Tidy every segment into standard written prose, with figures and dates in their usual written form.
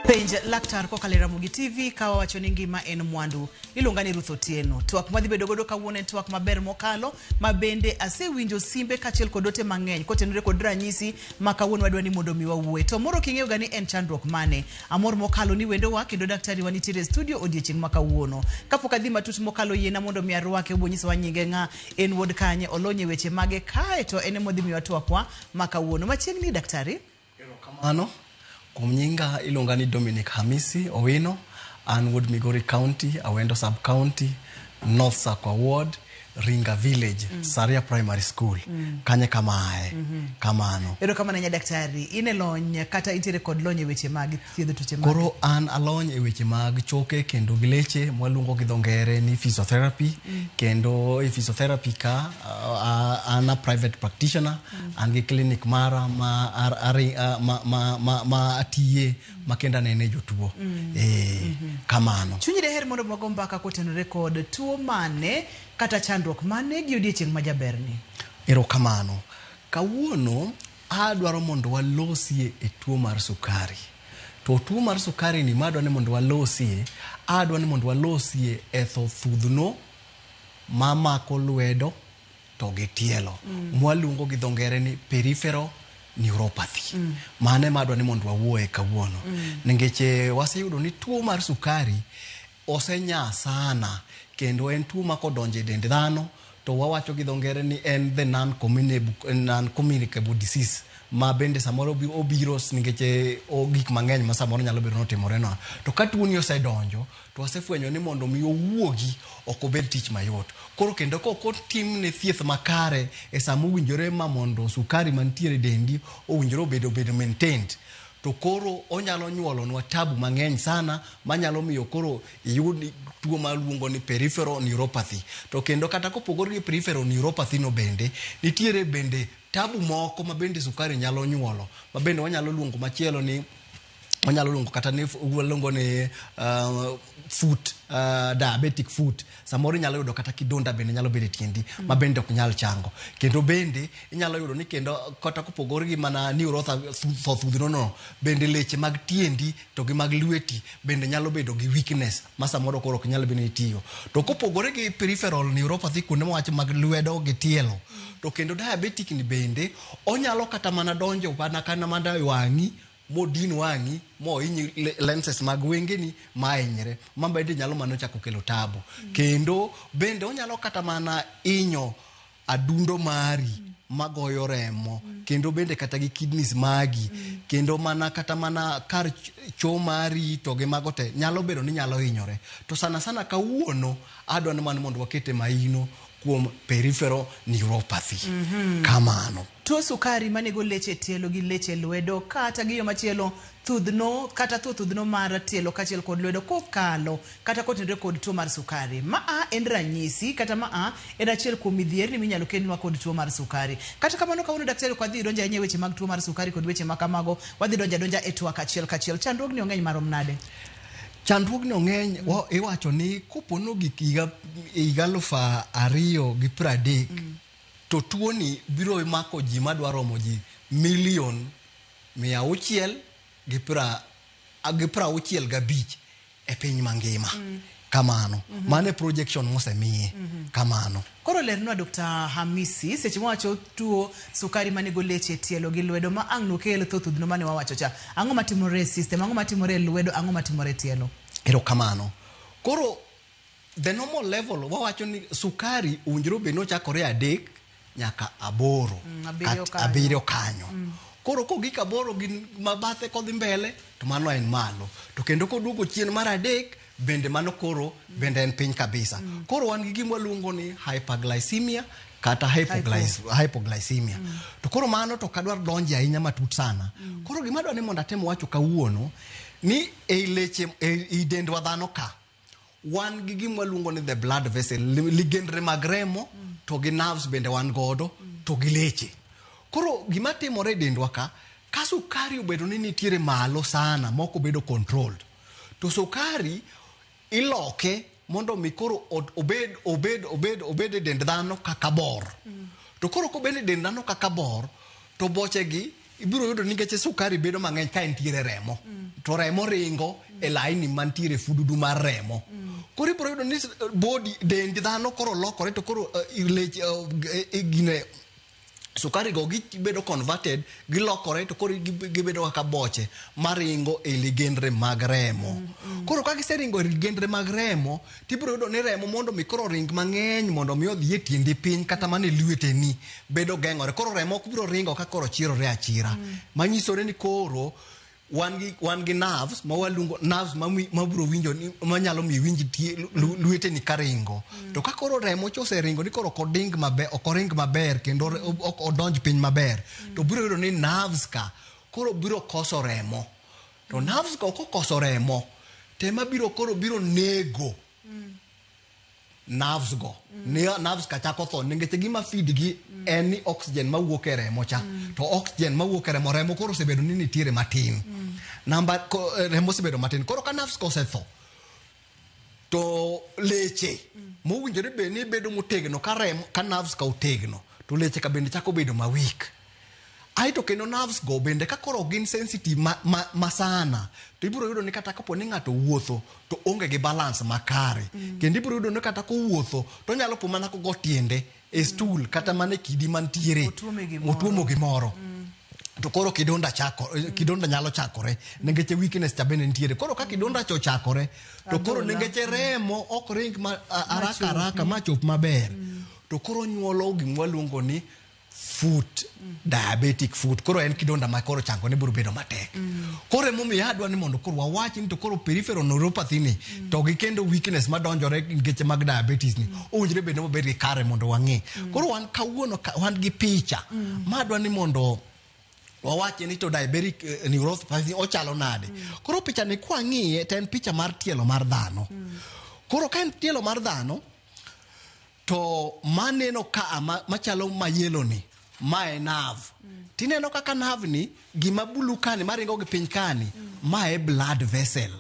Penj laktar ko kalera Mugi TV kawa wacho ni ngima en mwandu ilongani Ruth Otieno twak madhi bedo godo kawuono twak maber mokalo mabende asewinjo simbe kachiel kodote mang'eny kotenore kod ranyisi makawuono wadwani mondo mi wawuoe to moro king'eyo gani en chandruok mane amor mokalo ni wendo wa kendo daktari wanitiere studio odiechieng' makawuono kapok adhi matut mokalo yiena mondo mi arwake obonyiso nyinge ng'a en wuod kanye olonye weche mage kae to ene modhi mi watwakwa makawuono machiegni daktari kamano Kumnyinga ilongani Dominic Hamisi Owino and Wood Migori County, Awendo Sub County, North Sakwa Ward, Ringa Village, Saria Primary School, Kanye Kamae, Kamano. Ero kama nanya daktari, ine lonye kata itire kod lonye weche mag thiedho tuoche mag. Koro an alonye weche mag choke kendo gileche mwalungo gidhongere ni physiotherapy kendo physiotherapy ka ana private practitioner angi clinic mara ma atiye makenda nene jotuo kamano. Chunyi de her mondo magomba ka kotenore kod tuo mane kata chandruok mane gi odiechieng' majaberni. Ero kamano. Kawuono adwaro mondo walosie e tuo mar sukari. To tuo mar sukari ni madwa ni mondo walosie, adwa ni mondo walosie e thudhno mamako lwedo to gi tielo. Mwaluongo gi dhongere ni peripheral neuropathy. Mane madwa ni mondo wawuoe kawuono. Ningeche waseyudo ni tuo mar sukari osenya sana kendo en tuo makodonje dend dhano to wawacho gi dhongere ni en the non-communicable disease ma bende samoro obiro ningeche gik mang'eny ma samoro nyalo bedo notimore no to ka tuo ni osedonjo to wasefwenyo ni mondo mi owuogi ok obed tich mayot koro kendo ko tim ne thieth makare e samo winjore ma mondo sukari mantiere dendi owinjore obedo maintained to koro onyalo nyuolonwa tabu mang'eny sana manyalo miyo koro yudi tuo maluongo ni peripheral neuropathy to kendo kata kopogore gi peripheral neuropathy no bende nitiere bende tabu moko ma bende sukari nyalo nyuolo ma bende wanyalo luongo machielo ni wanyalo luongo kata ni luongo ni foot diabetic foot samoro nyalo yudo kata kidonda bende nyalo bedo tiendi ma bende ok nyal chango kendo bende inyalo yudo ni kendo kata kopogore gi mana thudhno no bende leche mag tiendi to gi mag lweti bende nyalo bedo gi weakness ma samoro koro ok nyal bende tiyo to kopogore gi peripheral neuropathy kuonde mawach mag lwedo gi tielo to kendo diabetic ni bende onyalo kata mana donjo mana kana manda wang'i modin wangi mo inyi lenses mag wengeni mainyre mambende nyalo mano chako kelo tabu kendo bende onyalo kata mana inyo adundo mari magoyo remo kendo bende kata gi kidneys magi kendo mana kata mana kar cho mari to ge magote nyalo bedo ni nyalo hinyore to sana sana kawuono adwa ni man mondo wakete maino kuom peripheral neuropathy kamano tuo sukari manego leche tielo gi leche lwedo kata gi yo machielo thudhno kata thudhno mar tielo kachiel kod lwedo kokalo kata kotenore kod tuo mar sukari en ranyisi kata en achiel kuom midhierni minyalo kelnwa kod tuo mar sukari kata kamano kawuono daktari kwa dhi donja nye weche mag tuo mar sukari kod weche makamago wadhi donja e twak achiel chandruogni ong'eny marom nade chandruogni ong'eny iwacho ni kopono gik higa 2030 to tuo ni biro mako ji madwaro mo ji 1,665,000 e piny mangima kamano mane projection mosemiye kamano koro lernwa Dr. Hamisi seche mwacho tuo sukari manego leche tielo gi lwedo ma ang' nokel thudhno mane wawacho cha ang'o matimore system ang'o matimore lwedo ang'o matimore tielo ero kamano koro the normal level wawacho ni sukari unjiro beno chakore 3 nyaka 8 kanyo koro kogik 8 gin mabathe kodhi mbele to mano en malo to kendo koduogo chien mar 3 bende mano koro bende en piny kabisa koro wan gi gima luongo ni hyperglycemia kata hypoglycemia to koro mano to kadwar donje ahinya matut sana koro gima dwa ni mondo atem wacho kawuono ni leche dendwa dhano ka wan gi gima luongo ni the blood vessel ligendre mag remo to gi nerves bende wan godo to gi leche koro gima timore dendwa ka sukari obedo ni nitiere malo sana moko bedo controlled to sukari iloke mondo mi koro obed dend dhano kaka bor to koro ko bende dend dhano kaka bor to boche gi ibiro yudo nikech sukari bedo mang'eny ka entiere remo to remo ringo e laini mantiere fududu mar remo koro ibiro yudo ni body dend dhano koro lokore to koro leche gine sukari go gibedo converted gilokore to koro gibedo kaka boche maringo e ligendre mag remo koro ka giseringo e ligendre mag remo tibiro yudo ni remo mondo mi koro ring mang'eny mondo mi odhi e tiendi piny kata mane lweteni bedo geng'ore koro remo ok biro ringo ka koro chirore achira manyisore ni koro wan gi nerves ma waluongo nerves mabiro winjo ni manyalo mi winj lweteni karingo to ka koro remo choseringo ni koro koding maber ok oring maber kendo ok odonj piny maber to biro yudo ni nerves ka koro biro koso remo to nerves ka kokoso remo tema biro koro biro nego nerves go nerves ka chako tho nikech gima feed gi en ni oxygen mawuok e remo cha to oxygen mawuok e remo koro osebedo ni nitiere matin remo osebedo matin koro ka nerves ko osetho to leche mowinjore be ni bedo motegno ka nerves ka otegno to leche ka bende chako bedo mawik aito kendo nerves go bende ka koro gin sensitive masana to ibiro yudo ni kata kapo ni ng'ato wuotho to onge gi balance makare kendo ibiro yudo ni kata ko wuotho to nyalo po mana ko go tiende e stool kata mane kidi mantiere otuomo gimoro to koro kidonda nyalo chakore nikech weakness cha bende nitiere koro ka kidonda chakore to koro nikech remo ok ring araka ma chop maber to koro nyuolo gimwaluongo ni foot diabetic foot koro en kidonda ma koro chango ne biro bedo matek koro emomiyo adwa ni mondo koro wawachi ni to koro peripheral neuropathy ni to gi kendo weakness madonjore nikech mag diabetes ni owinjore bende obed gi kare mondo wang'e koro wan kawuono wan gi picha madwa ni mondo wawache ni to diabetic neuropathy ochalo nade koro picha ni kwa ng'iye to en picha mar tielo mar dhano koro ka en tielo mar dhano to maneno ka machalo mayelo ni ma e nerve tineno kaka nerve ni gima bulu kani maringo gi piny kani ma e blood vessel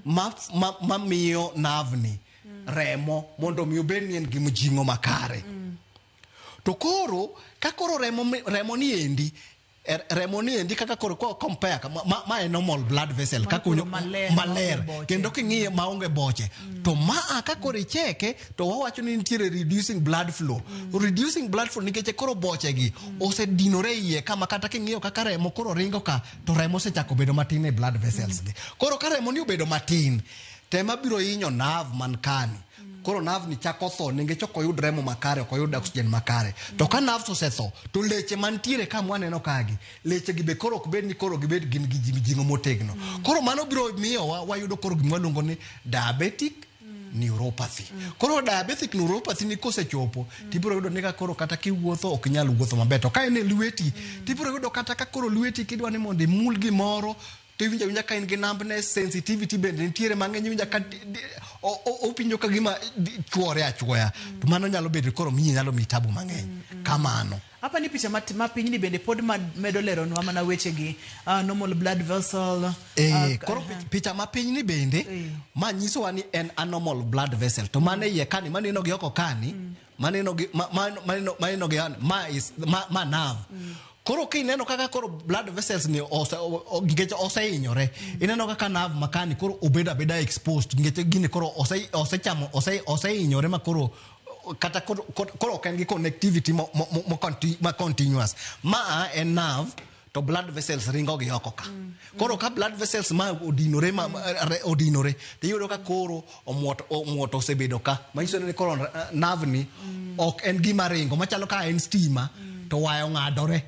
ma miyo nerve ni remo mondo mi obed ni en gima jingo makare to koro ka koro remo ni endi kaka koro compare ma e normal blood vessel ka kunyo maler kendo king'iye maonge boche to ka koro icheke to wawacho ni nitiere reducing blood flow nikech koro boche gi osedinore iye kama kata king'iyo kaka remo koro ringo ka to remo osechako bedo matin e blood vessels gi koro ka remo ni obedo matin tema biro hinyo nerve man kani koro nerve ni chako tho nikech ok oyud remo makare ok oyud oxygen makare to ka nerves osetho to leche mantiere ka mwaneno kagi leche gi be koro ok bed ni koro gibed gin gi jingo motegno koro mano biro miyo wayudo koro gima luongo ni diabetic neuropathy koro diabetic neuropathy ni kosechopo tibiro yudo ni ka koro kata kiwuotho ok nyal wuotho maber to ka en e lweti tibiro yudo kata ka koro lweti kidwa ni mondo imul gimoro to winja ka in gi numbness sensitivity bende nitiere mang'eny winja ka opinjo ka gima chuore achuoya to mano nyalo bedo koro nyalo mi tabu mang'eny kamano hapa ni picha mapiny ni bende pod medo leronwa mana weche gi normal blood vessel koro picha mapiny ni bende manyisowa ni en anormal blood vessel to mane iye kani maneno gi oko kani maneno gi ma nerve koro kineno kaka koro blood vessels ni oseinyore ineno kaka nerve makani koro obeda exposed ngete gine koro oseinyore ma koro kata koro ok en gi connectivity ma continuous ma en nerve to blood vessels ringo gi oko ka koro ka blood vessels ma odinore tiyudo ka koro omuoto osebedo ka manyiso ni koro nerve ni ok en gima ringo machalo ka en stima to wayo ng'adore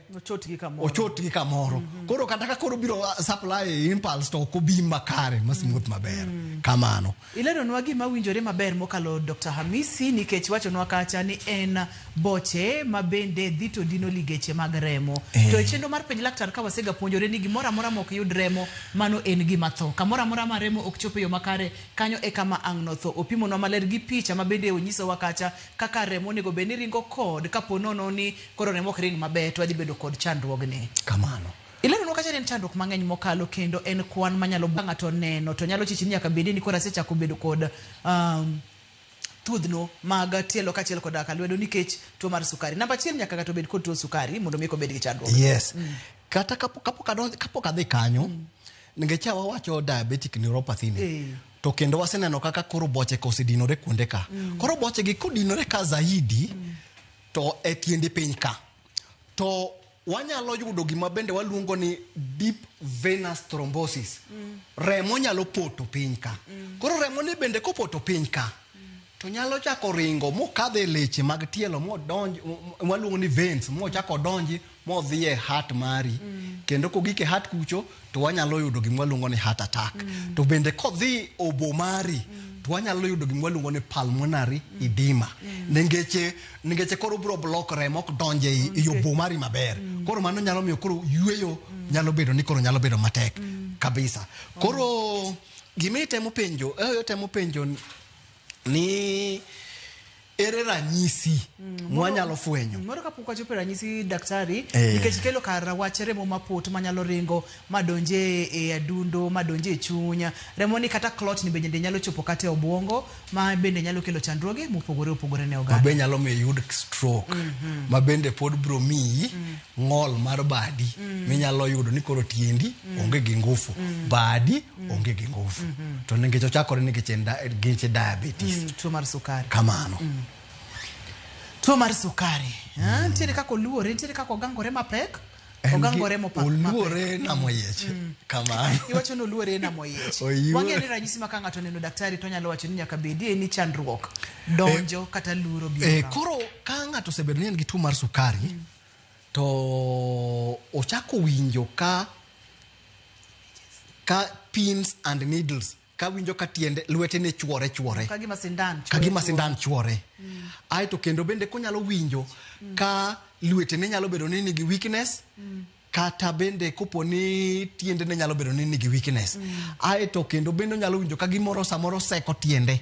ochot gi kamoro koro kata ka koro biro supply impulse to ko bi makare masmuoth maber kamano ileronwa gima winjore maber mokalo Dr. Hamisi nikech wachonwa kacha ni en boche mabende dhito dino ligeche mag remo to chendo mar penj laktar ka wasega puonjore ni gimoro amora mok yud remo mano en gima tho kamoro amora ma remo ok chopo yo makare kanyo e kama ang' no tho opimo no maler gi picha mabende onyiso wakacha kaka remo nego beni ringo kod kapo nono ni koro remo ok ring maber to adhi bedo kod chandruogne kamano ileronwa kacha en chandruok mang'eny mokalo kendo en kwan manyalo ng'ato neno to nyalo chichini nyaka bedi ni koro asechako bedo kod tudhno mag tielo kachiel koda ka lwedo nikech tuo mar sukari namba 1 nyaka to bed kod tuo sukari mondo mi ko bed gi chandruok yes kata kapo kadhi kanyo ningecha wawacho diabetic neuropathy ni to kendo waseneno kaka koro boche kosedinore kuonde ka koro boche gi kodinore ka zaidi to etiende piny ka to wanyalo yudo gima bende waluongo ni deep venous thrombosis remo nyalo poto piny ka koro remo ni bende kopoto piny ka to nyalo chako ringo mokadhe leche mag tielo modonj waluongo ni veins mochako donji modhie heart mari kendo kogike heart kucho to wanyalo yudo gima waluongo ni heart attack to bende kodhi obo mari to wanyalo yudo gima waluongo ni pulmonary edema ningeche koro bro block remo donje i obo mari maber koro mano nyalo miyo koro yueyo nyalo bedo ni koro nyalo bedo matek kabisa koro gima temo penjo ni ere ranyisi mwanyalo fwenyo moro kapok wachopo ranyisi daktari nikech kelo kar wach remo mapot manyalo ringo madonje e adundo madonje e chunya remo ni kata clot ni bende nyalo chopo kata obwongo ma bende nyalo kelo chandruoge mopogore ne oganda mabe nyalo miyo yud stroke ma bende pod bro miyi ng'ol mar badi minyalo yudo ni koro tiendi onge gi ngufu badi onge gi ngufu to ningecho ochakore ningeche diabetes tuo mar sukari kamano tuo mar sukari ntiere kako luore ntiere kako gangore mapek ogangore mopak oluore na moyech kamano iwacho no luore na moyech wang'e ni ranyisi ma ka ng'ato neno daktari to nyalo wacho ni nyaka bedie ni chandruok donjo kata luro biro koro ka ng'ato osebedo ni en gi tuo mar sukari to ochako winjo ka pins and needles ka winjo ka tiende lwete ne chwore kagima sindan chwore ai to kendo bende konyalo winjo ka lwete ne nyalo bedo ni nigi weakness kata bende kopo ni tiende ne nyalo bedo ni nigi weakness ai to kendo bende nyalo winjo ka gimoro samoro seko tiende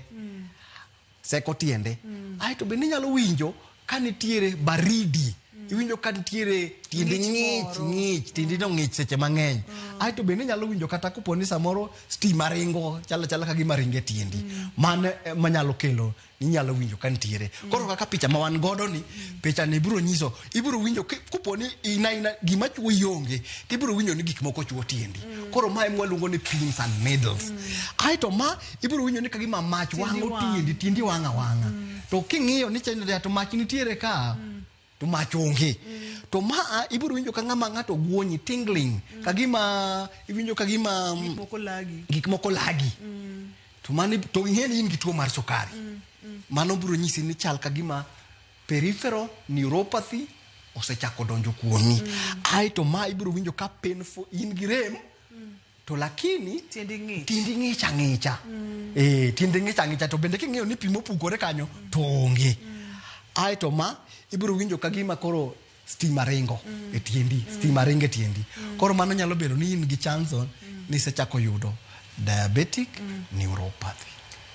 ai to bende nyalo winjo ka nitiere baridi iwinjo ka nitiere tiendi ng'ich tiendi no ng'ich seche mang'eny ai to bende nyalo winjo kata kopo ni samoro stima ringo chala ka gima ringe tiendi mane manyalo kelo ni nyalo winjo ka nitiere koro kaka picha ma wan godo ni picha ni ibro winjo kopo ni ina gima chuo yonge ibro winjo ni gik moko chuo tiendi koro ma waluongo ni pins and needles ai to ma ibro winjo ni kagima mach wango tiendi wanga to king'iyo ni chenro to mach nitiere ka to machonge to ma ibiro winjo ka ng'ama ng'ato guonyi tingling kagima iwinjo kagima gik moko lagi to mani to ng'eni in gi tuo mar sukari mano biro nyisi ni chal kagima peripheral neuropathy osechako donjo kuomi ai to ma ibiro winjo ka painful in gi rem to lakini tiendi ng'icha tiendi ng'icha to bende king'eyo ni pimo pukore kanyo to onge ai to ma ibiro winjo kagima koro stima ringo e tiendi koro mano nyalo bedo ni in gi chanzo ni sechako yudo diabetic neuropathy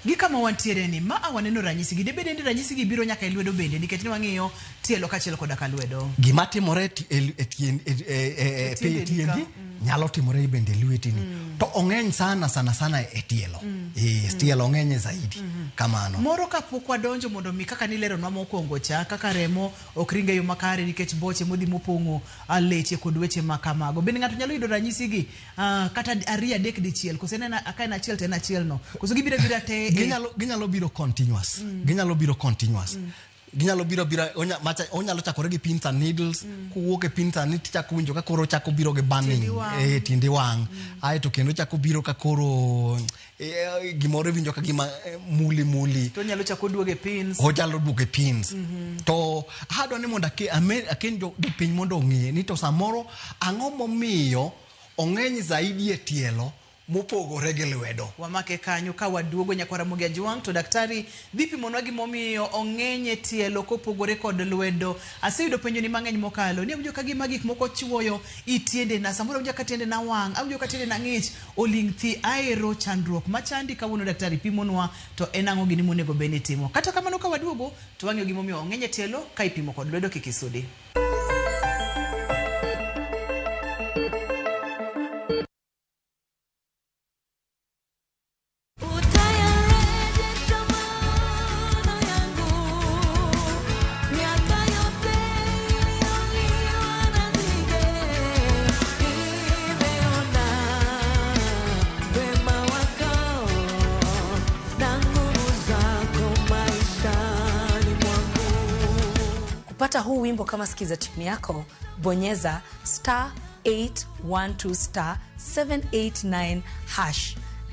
gi kama wantiere ni ma awaneno ranyisi gi debede ndi ranyisi gi biro nyaka e lwedo bende nikech ni wang'iyo tielo kachiel koda ka lwedo gima timore e tiendi nyalo timore bende lwetini to ong'eny sana e tielo tielo ong'eny zaidi kamano moro kapok wadonjo mondo mi kaka nileronwa mokwongo cha kaka remo ok ringe yo makare nikech boche modhi mopong'o leche kod weche makamago bende ng'ato nyalo yudo ranyisi gi kata ariyo adek dichiel kose nena aka en achiel to en achiel no koso gibiro te ginyalo biro continuous ginyalo biro onyalo chakore gi pins and needles kuwuok e pins and needles chako winjo ka koro chako biro gi burning tindi wang ai to kendo chako biro ka koro gimoro winjo ka gima muli to nyalo chako duoge pins to hado ni mondo aken jo piny mondo ong'e ni to samoro ang'o momiyo ong'eny zaidi e tielo mopogore gi lwedo wamake kanyo ka waduogo nyakwara Mugia Jwang to daktari vipi monwa gimomiyo ong'enye tielo kopogore kod lwedo aseyudo penjo ni mang'eny mokalo ni awinjo ka gima gik moko chuoyo itiende na samoro awinjo ka tiende na wang' awinjo ka tiende na ng'ich oling' thi aero chandruok machandi kawuono daktari pimonwa to en ang'o gini monego beni timo kata kamano ka waduogo to wang'eyo gimomiyo ong'enye tielo ka ipimo kod lwedo kikisudi huu wimbo kama sikiza tune yako, bonyeza *812*789#.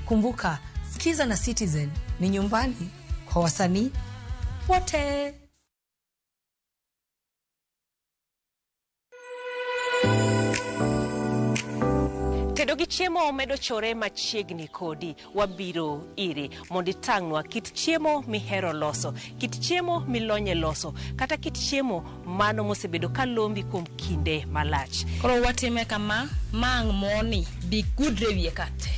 Kumbuka, Skiza na Citizen ni nyumbani kwa wasanii wote. Tedo gi chiemo medo chore machiegni kodi, wabiro ire mondo itang'nwa kit chiemo mihero loso, kit chiemo milonye loso, kata kit chiemo mano mosebedo kalombi kuom kinde malach. Koro watime kama mang moni bi gudre wiye kate.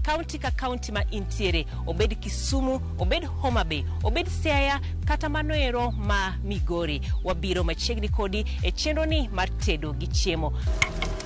County ka county ma intiere, obed Kisumu, obed Homa Bay, obed Siaya, kata manoero ma Migori, wabiro machiegni kodi e chenro ni mar tedo gi chiemo.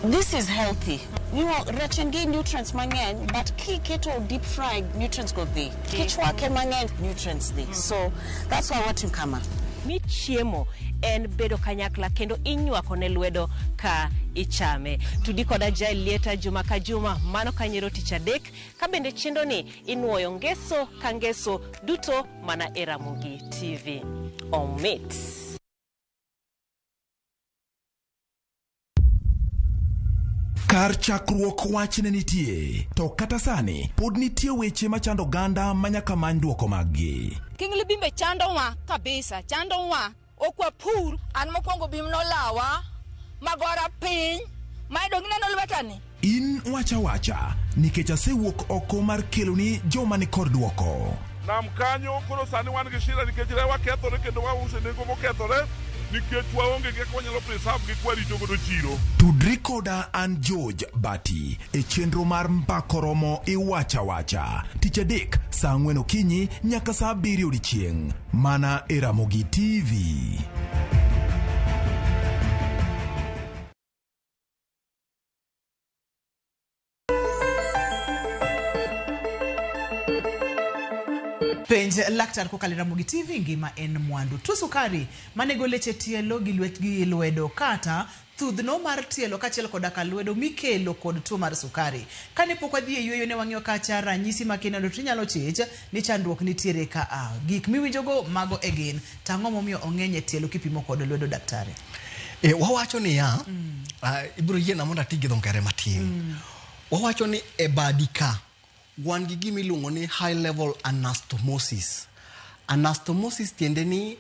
This is healthy. You know, rachengi nutrients mangen, but keto deep fried nutrients go there. Kichwa ke mangen nutrients there. So that's why what you come. Mi chiemo en bedo kanyakla kendo inywako ne lwedo ka ichame. Tudi koda Jai Lieta juma ka juma, mano kanyero tich adek, ka bende chendo ni inuoyo ngeso ka ngeso duto mana e Ramogi TV. Omit. Kar chakruok wach ne nitie, to kata sani pod nitie weche machando ganda manyaka many duoko maggi. Kingli bimbe chando wa kabisa, chando wa okwa pur an mokwongo bim no lawa magora piny maido gineno lwetani. In wacha nikech asewuok oko mar keloni joma ni kod duoko. Nam kanyo koro sani wan gi shida nikech rewa kethore kendo wause nengo mokethore nikech waonge gi konyalo preserve gi kwarito godo chiro. Tudri koda an George Bati e chenro mar mbakoromo i wacha tich adek saa 4 okinyi nyaka saa 7 odiechieng' mana e Ramogi TV. Penj laktar kokalo Ramogi TV ngima en mwandu. Tuo sukari manego leche tielo gi lwedo kata thudhno mar tielo kachiel koda ka lwedo mikelo kod tuo mar sukari. Kane pok wadhi e yueyo ne wang'iyo kacha ranyisi makendo tinyalo chich ni chandruok nitiere ka gik miwinjogo mago again. Tang'o momiyo ong'eny e tielo kipimo kod lwedo daktari? Wawacho ni ibiro yiena mondo ati gi dho ngere matin. Wawacho ni e badika wan gi gima iluongo ni high level anastomosis. Anastomosis tiende ni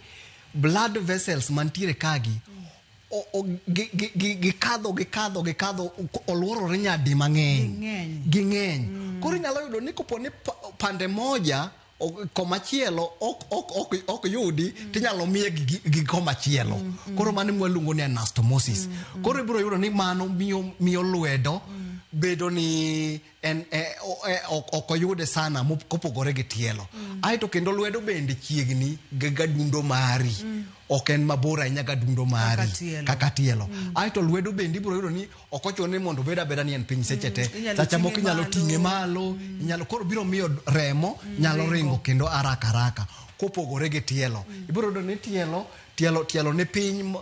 blood vessels mantiere kagi gikadho oluorore nyadi mang'eny ging'eny. Koro inyalo yudo ni kopo ni pande moja komachielo ok yudi tinyalo miye gi komachielo. Koro mano mwaluongo ni anastomosis. Koro ibiro yudo ni mano miyo lwedo bedo ni ok oyude sana kopogore gi tielo. Aito kendo lwedo bende chiegni ga dundo mari. Ok en mabor ahinya ga dundo mari kaka tielo. Aito lwedo bende ibiro yudo ni ok ochuno ni mondo beda ni en piny seche te. Sacha moko inyalo ting'e malo, inyalo koro biro miyo remo nyalo ringo kendo haraka kopogore gi tielo. Ibiro yudo ni tielo ne piny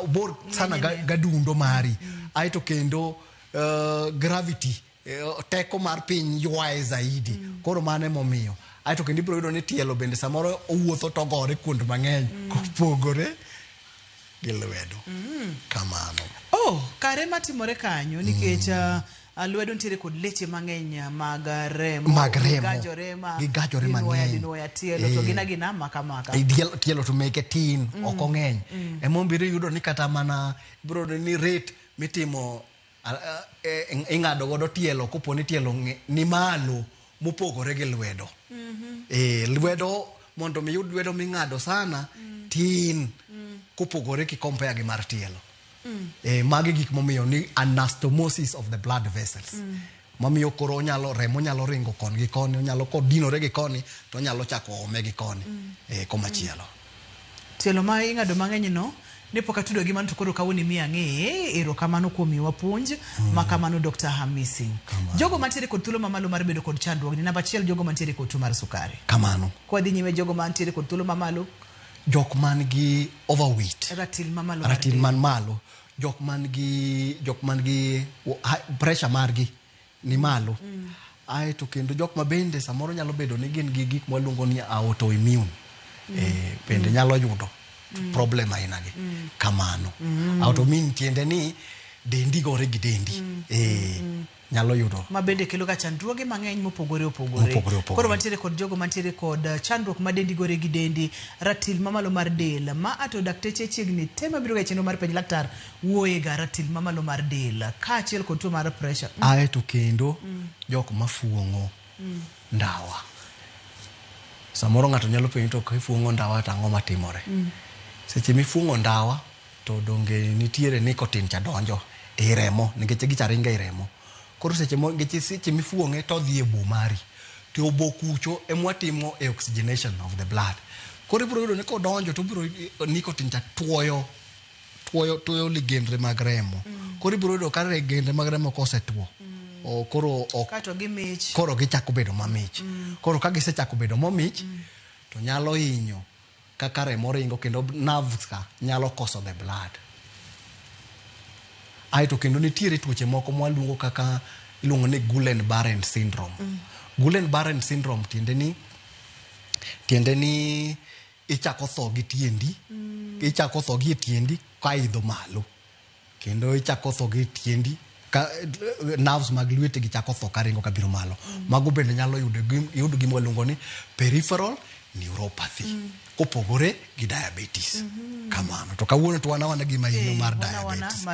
bor sana ga dundo mari. Aito kendo gravity teko mar piny ywae zaidi. Koro mane momiyo. Aito kendo ibiro yudo ni tielo bende samoro owuotho to gore kuond mang'eny kopogore gi lwedo. Kamano. Kare matimore kanyo nikech lwedo nitiere kod leche mang'eny mag remo. Gigajore mang'eny. Inuoya tielo to gina maka. Tielo to meke tin ok ong'eny. Biro yudo ni kata mana biro yudo ni rate mitimo ing'ado godo tielo kopo ni tielo ni malo mopogore gi lwedo. Lwedo mondo mi yud lwedo ming'ado sana tin kopogore ki compare gi mar tielo. Magi gik momiyo ni anastomosis of the blood vessels. Mamiyo koro remo nyalo ringo koni gi koni, onyalo kodinore gi koni to nyalo chako ome gi koni komachielo. Tielo ma ing'ado mang'eny no ne poka tudo gi mano to koro kawoni mi ang'e. Erokamano kuom miwa puonj makamano Dr. Hamisi. Jogo mantiere kod thuolo mamalo mar bedo kod chandruok ni namba 1 jogo mantiere kod tuo mar sukari. Kamano. Kwa dhi nyime jogo mantiere kod thuolo mamalo, jok man gi overweight, ratil man malo, jok man gi pressure margi ni malo. Aito kendo jok ma bende samoro nyalo bedo ni gin gi gik mwaluongo ni autoimmune. Bende nyalo yudo problem aina gi kamano automin tiende ni dendi gore gi dendi nyalo yudo mabende kelo ga chandruoge mang'eny mopogore opogore. Koro mantiere kod jogo mantiere kod chandruok ma dendi gore gi dendi, ratil mamalo mar del ma ato dakteche chiegni tema biro ga chenro mar penj laktar wuoye ga ratil mamalo mar del kaachiel kod tuo mar pressure. Ae to kendo jok mafuong'o ndawa. Samoro ng'ato nyalo penjo to kifuong'o ndawa tang'o matimore. Seche mifuong'o ndawa to donge nitiere nicotine cha donjo e remo nikech gicharinga e remo. Koro seche mifuong'e to dhi e bo mari to obo kucho emwatimo e oxygenation of the blood. Koro ibiro yudo ni kodonjo to biro nicotine cha tuoyo ligendre mag remo. Koro ibiro yudo ka ligendre mag remo kosetuo koro kato gimich, koro gichako bedo mamich. Koro ka gisechako bedo mamich to nyalo hinyo kaka remo ringo kendo nerves ka nyalo koso the blood. Aito kendo nitiere tuoche moko mwaluongo kaka iluongo ni Guillain-Barré syndrome. Guillain-Barré syndrome tiende ni ichako tho gi tiendi, ichako tho gi tiendi ka idho malo. Kendo ichako tho gi tiendi ka nerves mag lwete gichako tho ka ringo ka biro malo. Mago bende nyalo yudo gima waluongo ni peripheral neuropathy. Kopogore gi diabetes. Kamano. To kawuono to wana gima hinyo mar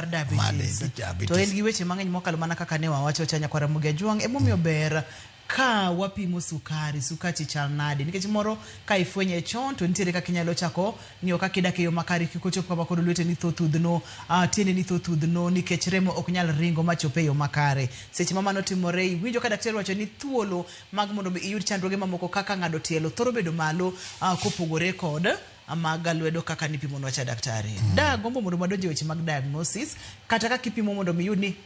diabetes. To en gi weche mang'eny mokalo mana kaka ne wawacho cha Nyakwara Mugia Jwang' emomiyo ber ka wapimo sukachi chal nade nikech moro ka ifwenye chon to nitiere kaka inyalo chako ng'iyo kaka idak e yo makare kik ochop kama kod lwete ni thothudhno tiende ni thothudhno nikech remo ok nyal ringo machope e yo makare. Seche mamano timore iwinjo ka daktari wacho ni thuolo mag mondo iyud chandruoge mamoko kaka ng'ado tielo thoro bedo malo kopogore kod amaga lwedo kaka nipimo nwacha daktari. Da gombo mondo madonje weche mag diagnosis kata kaka ipimo mondo miyud ni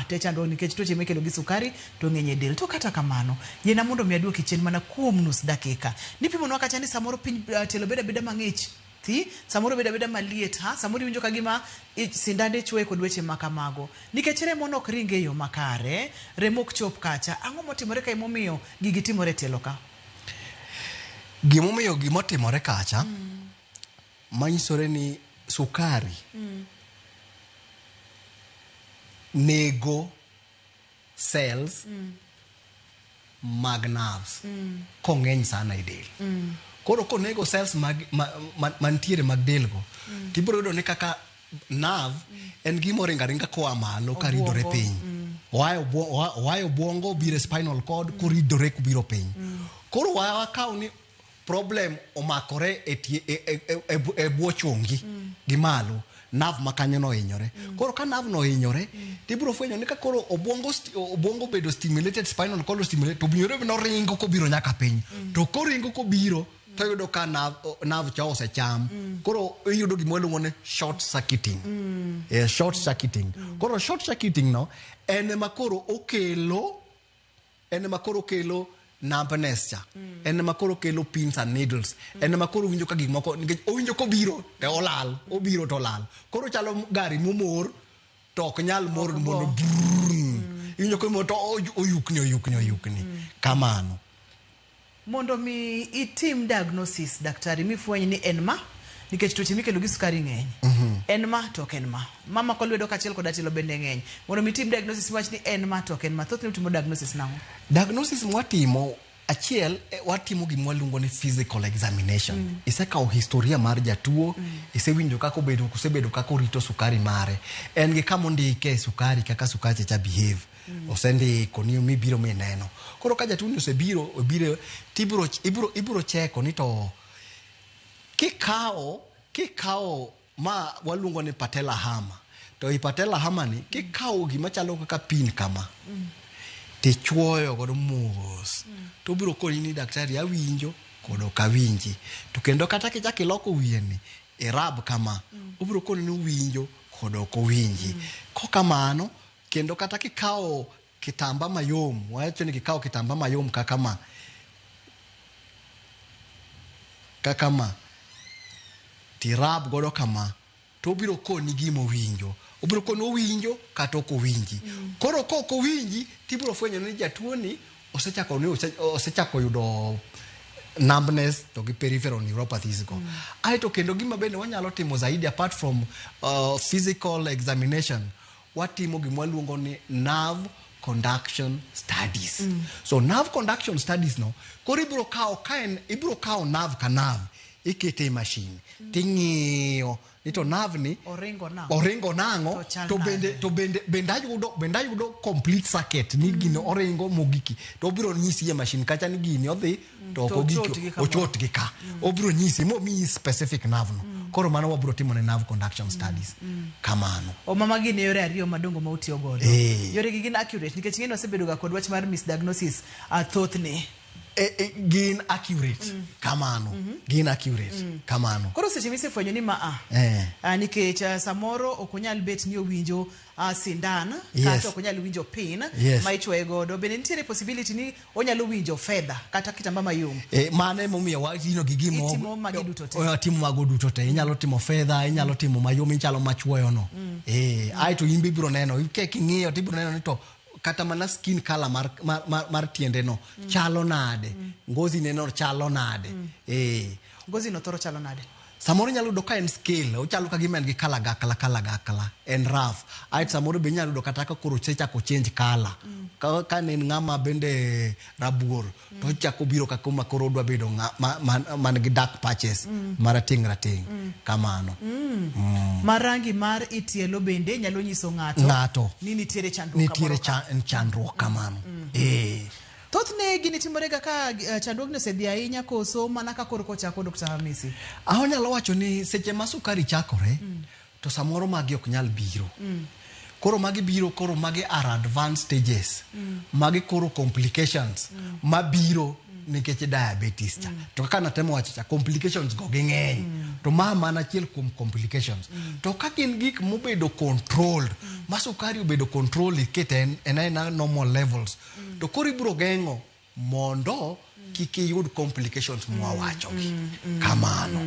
te chandruok nikech tuoche mikelo gi sukari to ng'eny e del. To kata kamano yena mondo mi aduoki chien mana kuom nus dakika. Nipimo nwa kacha ni samoro piny tielo beda mang'ich samoro beda maliet samoro winjo kagima sindande chwoe kod weche makamago nikech remo nok ringe e yo makare, remo ok chop kacha. Ang'o motimore ka imomiyo gigi timore tielo ka? Gimomiyo gimotimore kacha manyisore ni sukari nego cells mag nerves kong'eny sana e del. Koro konego cells mantiere mag del go tibiro yudo ni kaka nerve en gimo ringa koa malo karidore piny. Oayo obwongo biro spinal cord koridore kubiro piny. Koro wakaw ni problem omakore e bwo chongi gi malo nerve makanyo no hinyore. Koro ka nerve no hinyore tibiro fwenyo ni ka koro obwongo bedo stimulated, spinal cord stimulated to biro no ringo ko biro nyaka piny. To koringo ko biro to yudo ka nerve cha osecham. Koro iyudo gima waluongo ni short circuiting. Short circuiting. Koro short circuiting no en ma koro okelo numbness cha. En ma koro kelo pins and needles. En ma koro winjo ka gik moko nikech owinjo ko biro te olal, obiro to lal. Koro chalo gari momor to ok nyal mor mondo winjo ko mo to oyukni. Kamano. Mondo mi itim diagnosis daktari mifwenyi ni en ma nikech tuoche mikelo gi sukari ng'eny. En ma to ok en ma. Mama ko lwedo kachiel kod atilo bende ng'eny. Mondo mi itim diagnosis wach ni en ma to ok en ma. Thothne utimo diagnosis nang'o? Diagnosis mwatimo achiel watimo gima waluongo ni physical examination. Isekawo historia mar jatuo, isewinjo kaka osebedo kaka orito sukari mare. En gi kama ondike sukari kaka sukari cha behave. Osendiko ni mibiro mineno. Koro ka jatuo osebiro ibiro cheko ni to kikawo ma waluongo ni patella hammer. To i patella hammer ni kikawo gima chalo kaka pin kama. Tichwoyo godo mos. To biro koni ni daktari awinjo kod ok awinji. To kendo kata kichako iloko wiyeni irab kama. Obiro koni ni winjo kod ok owinji. Kokamano kendo kata kikawo kitamba mayom, wacho ni kikawo kitamba mayom kaka ma tirab godo kama to biro koni gimo winjo. Obiro koni owinjo kata ok owinji. Koro kok owinji tibiro fwenyo ni jatuo ni osechako yudo numbness to gi peripheral neuropathies go. Aito kendo gima bende wanyalo timo zaidi apart from physical examination, watimo gima luongo ni nerve conduction studies. So nerve conduction studies no, koro ibro kao nerve ka nerve ikete machine ting'iyo nito nerve ni oringo nango to bende yudo complete circuit ni gino oringo mogiki to obiro nyisi e machine kacha ni gini odhi to ochot gi ka obiro nyisi mo mi specific nerve no. Koro mano wabiro timo ne nerve conduction studies kamano. O mama gini yore ariyo madongo ma utiyo godo. Yore gi gin accurate nikech ng'eno osebedo ga kod wach mar misdiagnosis thothne. Gin accurate kamano. Gin accurate kamano. Koro seche mise fwenyo ni nikech samoro okonyal bet ni owinjo sindan kata okonyal winjo pin ma ichwoye godo, bende nitiere possibility ni onyalo winjo fedha kata kitamba mayom. Mane momiyo wagino gi gimo itimo magi duto te. Timo mago duto te. Inyalo timo fedha, inyalo timo mayom, inyalo machwoyo no. Ai to imbe biro neno ikeki ng'iyo tibiro neno ni to kata mana skin color mar tiende no chalo nade, ngozi neno chalo nade. Ngozi no thoro chalo nade. Samoro nyalo do ka en scale, ochalo ka gima en gi kala gakla en rough. Ai samoro be nyalo do kata ka koro checha ko change color. Ka nen ng'ama bende rabuor to chako biro ka kuma koro dwa bedo man gi dark patches marating kamano. Marangi mar itielo bende nyalo nyiso ng'ato ni nitiere chandruok kamano. Thothne gini timorega ka chandruogno osedhi ahinya koso mana ka koro kochako Dr. Hamisi? Anyalo wacho ni seche ma sukari chakore to samoro magi ok nyal biro. Koro magi biro, koro magi are advanced stages. Magi koro complications mabiro nikech diabetes cha. To kaka natemo wacho cha complications go ging'eny. To mana achiel kuom complications. To ka gin gik mobedo controlled, ma sukari obedo controlled ikete en normal levels. To koro ibiro geng'o mondo kik iyud complications mwawacho kamano.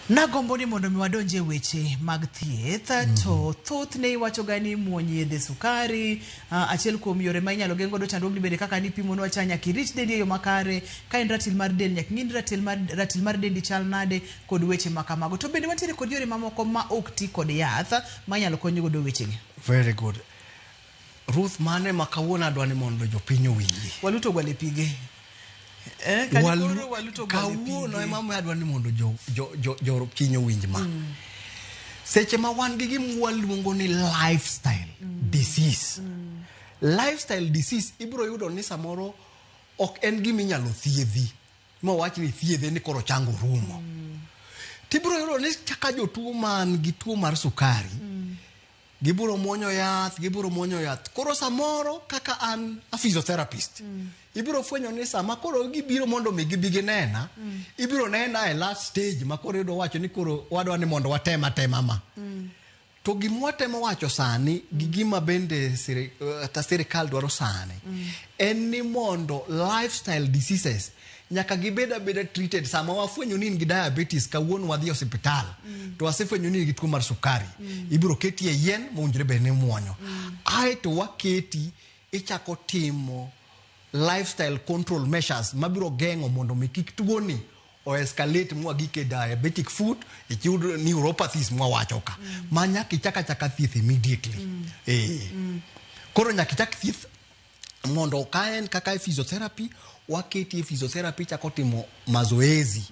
Nagombo ni mondo mi wadonje weche mag thieth to thothne iwacho gani muonyi yedhe sukari achiel kuom yore ma inyalo geng'o do chandruogni bende kaka ni pimo nwa chanya kirich dendi e yo makare ka en ratil mar del nyak ng'in ratil mar dendi chal nade kod weche makamago. To bende wantiere kod yore mamoko ma ok ti kod yath ma inyalo konyo godo weche gi. Very good. Ruth mane makawuono adwani mondo jopiny owinji. Waluto gwale pige. Kawuono ema adwani mondo jopiny owinji ma. Seche ma wan gi gima waluongo ni lifestyle disease. Lifestyle disease ibiro yudo ni samoro ok en gima inyalo thiedhi. Ma wach ni thiedhe ni koro chango rumo. Tibiro yudo ni kaka jotuo man gi tuo mar sukari. Giburo mwonyo yath. Koro samoro kaka an a physiotherapist. Ibiro fwenyo ni sama koro gibiro mondo mi gibigi nena. Ibiro nena e last stage ma koro yudo wacho ni koro wadwa ni mondo watema ma. To gimwatemo wacho sani gigima bende sirikal dwaro sani. En ni mondo lifestyle diseases nyaka gibeda treated. Sama wafwenyo ni diabetes kawuono wadhi hospital to wasefwenyo ni tuo mar sukari ibiro keti e yien monjre bene muonyo ai to waketi ichako timo lifestyle control measures mabiro geng'o mondo mi kik tuo ni o escalate mwa gike diabetic foot ichud neuropathies mwa wacho ka manya kichaka thieth immediately. Koro nyaka chak thieth mondo kaen kaka physiotherapy waketi physiotherapy chako timo mazoezi.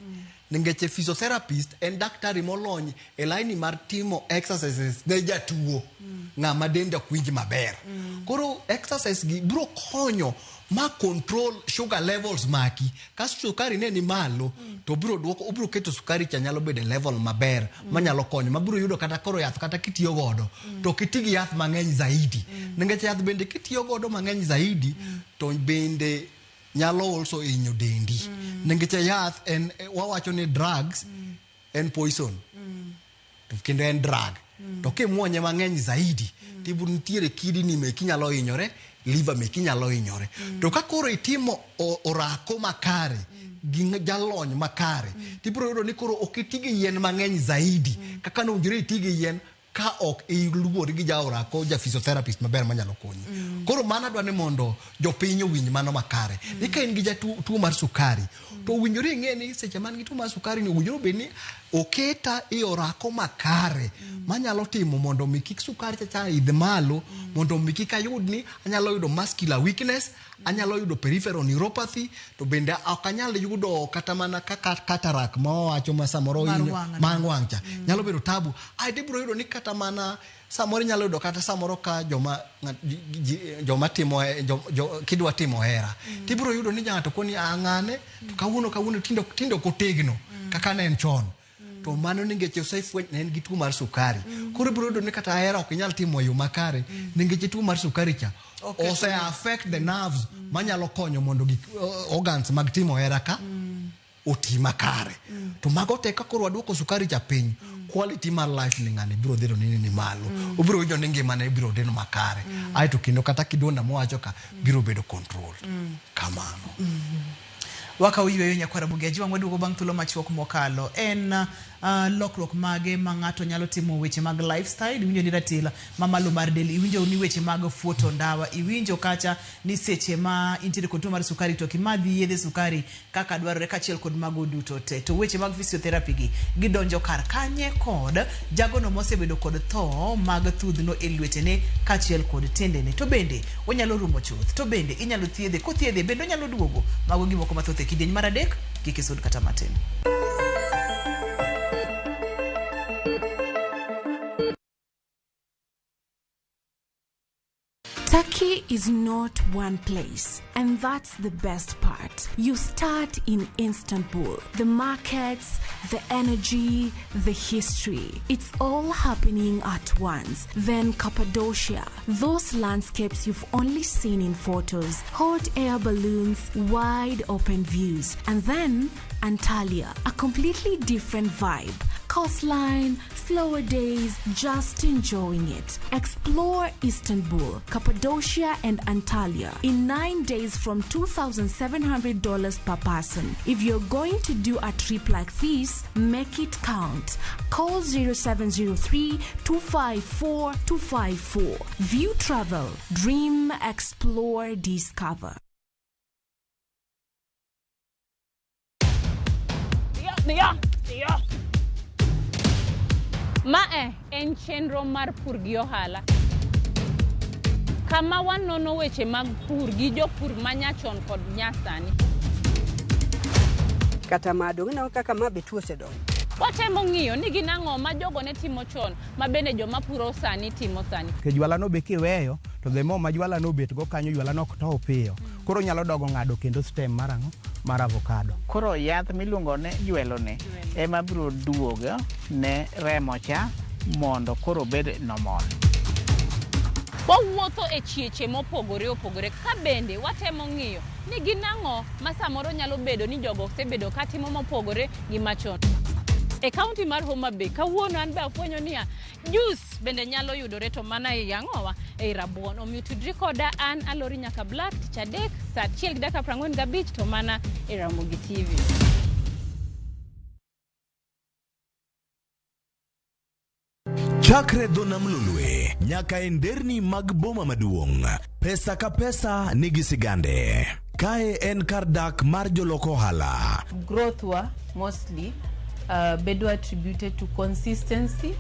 Ningeche physiotherapist en daktari molony e laini mar timo exercises ne jatuo ng'ama dende ok winj maber. Koro exercise gi biro konyo ma control sugar levels maki. Ka sukari ne ni malo to obiro keto sukari cha nyalo bedo level maber manyalo konyo mabiro yudo kata koro yath kata kitiyo godo to kitigi yath mang'eny zaidi. Ningeche yath bende kitiyo godo mang'eny zaidi to bende nyalo also inyo dendi. Ningeche yath en wawacho ni drugs en poison. To kendo en drug. To kimwonye mang'eny zaidi tibiro nitiere kidney me kinyalo inyore, liver me kinyalo inyore. To ka koro itimo orako makare gi jalony makare tibiro yudo ni koro okitigi yien mang'eny zaidi kaka nowinjore itigi yien ka ok iluori gi jaorako ja physiotherapist maber manyalo konyi. Koro mana dwa ni mondo jopiny owinj mano makare. Ni ka in gi tuo mar sukari, to winjore ing'e ni seche man gi tuo mar sukari ni winjore bed ni oketa i orako makare manyalo timo mondo mi kik sukari cha idh malo, mondo mi kik ayud ni anyalo yudo muscular weakness, anyalo yudo peripheral neuropathy, to bende ok anyal yudo kata mana cataract ma wacho ma samoro mangwang' cha nyalo bedo tabu. Biro yudo ni kata mana samoro nyalo yudo kata samoro ka joma timo kidwa timo hera, tibiro yudo ni ng'ato koni ang'ane to kawuono tindo kotegno kaka ne en chon. To mano ningeche osefweny ne en gi tuo mar sukari. Koro biro yudo ni kata hera ok nyal timo yo makare ningeche tuo mar sukari cha ose affect the nerves manyalo konyo mondo organs mag timo hera ka oti makare. To mago te ka koro waduoko sukari cha piny, quality mar life ni ng'ani biro dhiro ni malo. Ubiro winjo ni ngimane biro dhino makare. Aeto kendo kata kidonda mowacho ka biro bedo control. Kamano. Waka uyweyo nyakwara Bugeji wang'waduogo bang' thuolo machuok mokalo. En lokruok mage ma ng'ato nyalo timo weche mag lifestyle. Iwinjo ni ratila mamalo mar del, iwinjo ni weche mag fuoto ndawa, iwinjo kacha ni seche ma intiere kod tuo mar sukari to kimadhi yedhe sukari kaka dwarore kachiel kod mago duto te. To weche mag physiotherapy gi gidonjo kar kanye kod jagono mosebedo kod tho mag thudhno e lwetene kachiel kod tendene. To bende onyalo rumo chuth, to bende inyalo thiedhe, kothiedhe bende onyalo duogo. Mago gimoko mathoth e kidieny mar adek, kik isud kata matin. Turkey is not one place, and that's the best part. You start in Istanbul. The markets, the energy, the history. It's all happening at once. Then Cappadocia. Those landscapes you've only seen in photos. Hot air balloons, wide open views. And then Antalya, a completely different vibe. Coastline, slower days, just enjoying it. Explore Istanbul, Cappadocia and Antalya in 9 days from $2,700 per person. If you're going to do a trip like this, make it count. Call 0703-254-254. View Travel. Dream, explore, discover. Mae en chenro mar pur gi ohala. Kama wanono weche mag pur gi jopur manyachon kod nyasani. Kata madong na kaka mabe tuose dong. Watemo ng'iyo ni ginang'o ma jogo ne timo chon, ma bende joma puro sani timo sani. Ke jwala no be kiweyo, to the more ma jwala no bet go kanyo jwala no to piyo. Koro nyalo dogo ng'ado kendo stem marango mar avocado. Koro yath miluongo ne jwelo ne ema biro duogo ne remo cha mondo koro bed normal. Wawuotho e chieche mopogore opogore ka bende watemo ng'iyo ni ginang'o ma samoro nyalo bedo ni jogo osebedo ka timo mopogore gi machon. E kaunti mar Homa Bay kawuono an be afwenyo niya juice bende nyalo yudore to mana e yang'owa e rabuon. Omiyo tudri koda an Alori nyaka Black tich adek saa 1:45 to mana e Ramogi TV. Chakre dho nam lulwe nyaka e nderni mag boma maduong', pesa ka pesa nigi sigande. Kae en kar dak mar joloko ohala. Growth wa mostly bedo attributed to consistency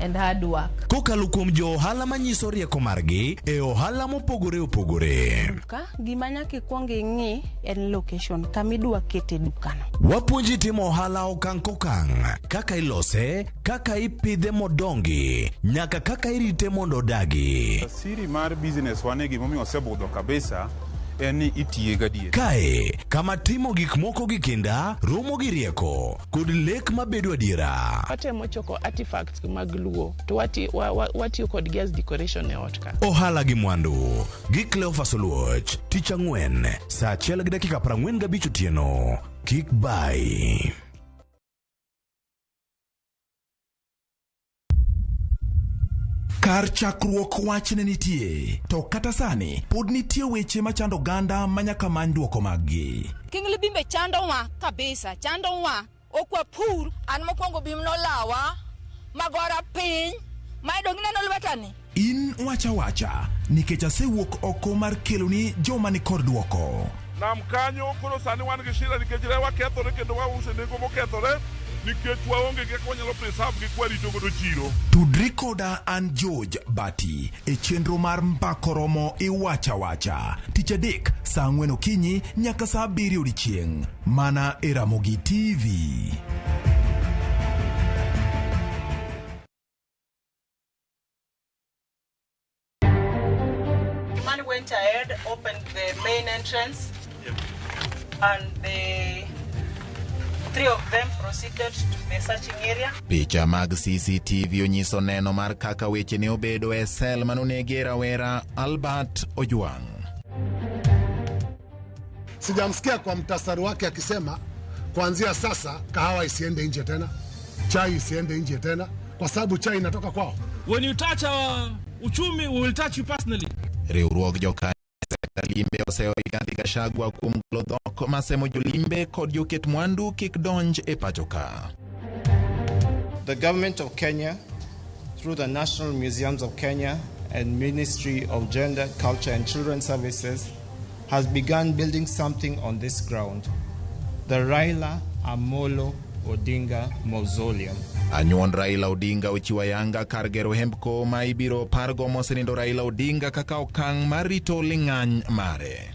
and hard work. Kokalo kuom jo ohala manyiso rieko margi e ohala mopogore opogore. Ka gima nyaka ikwong ing'i en location kamidwa kete dukano. Wapuonji timo ohala okang' kokang', kaka ilose, kaka ipidhe modongi, nyaka kaka irite mondo odagi. Siri mar business wane gimomiyo osebudho kabisa en ni itiye gadier. Kae kama timo gik moko gi kinda romo gi rieko kod lek mabedo adiera. Watemo choko artifacts mag luo to watiyo kod gas decoration e ot ka. Ohala gi mwandu gi Cleophas Oluoch tich ang'wen saa 1:45 otieno. Kik bai. Kar chakruok wach ne nitie, to kata sani pod nitie weche machando ganda manyaka many duoko maggi. Kingli bimbe chando wa kabisa, chando wa okwa pur an mokwongo bim no lawa magora piny ma idong ineno lwetani. In wacha wacha nikech asewuok oko mar keloni joma ni kod duoko. Nam kanyo koro sani wan gi shida nikech rewa kethore kendo wause nengo mokethore nikech waonge gi wanyalo preserve gi kwarito godo chiro. Tudri koda an George Bati e chenro mar Mbakoromo Iwacha Wacha. Tich adek saa 4 okinyi nyaka saa 7 odiechieng'. Mana e Ramogi TV. Man went ahead, opened the main entrance, and the 3 of them proceeded to the searching area. Picha mag CCTV onyiso neno mar kaka weche ne obedo e sel manonege rawera Albert Ojwang. Sijamsikia kwa mtasari wake akisema kuanzia sasa kahawa isiende nje tena, chai isiende nje tena, kwa sababu chai inatoka kwao. When you touch our uchumi, we will touch you personally. Riwruok joka Limbe oseo Rigathi Gachagua kuom glodhok masemo jolimbe kod joket mwandu kik donj e pachoka. The government of Kenya, through the National Museums of Kenya and Ministry of Gender, Culture and Children's Services, has begun building something on this ground, the Raila Amolo Odinga Mausoleum. Anyuon Raila Odinga ochiwa yanga kar gero hembko ma ibiro pargo mosenindo Raila Odinga kaka okang' mar rito ling'any mare.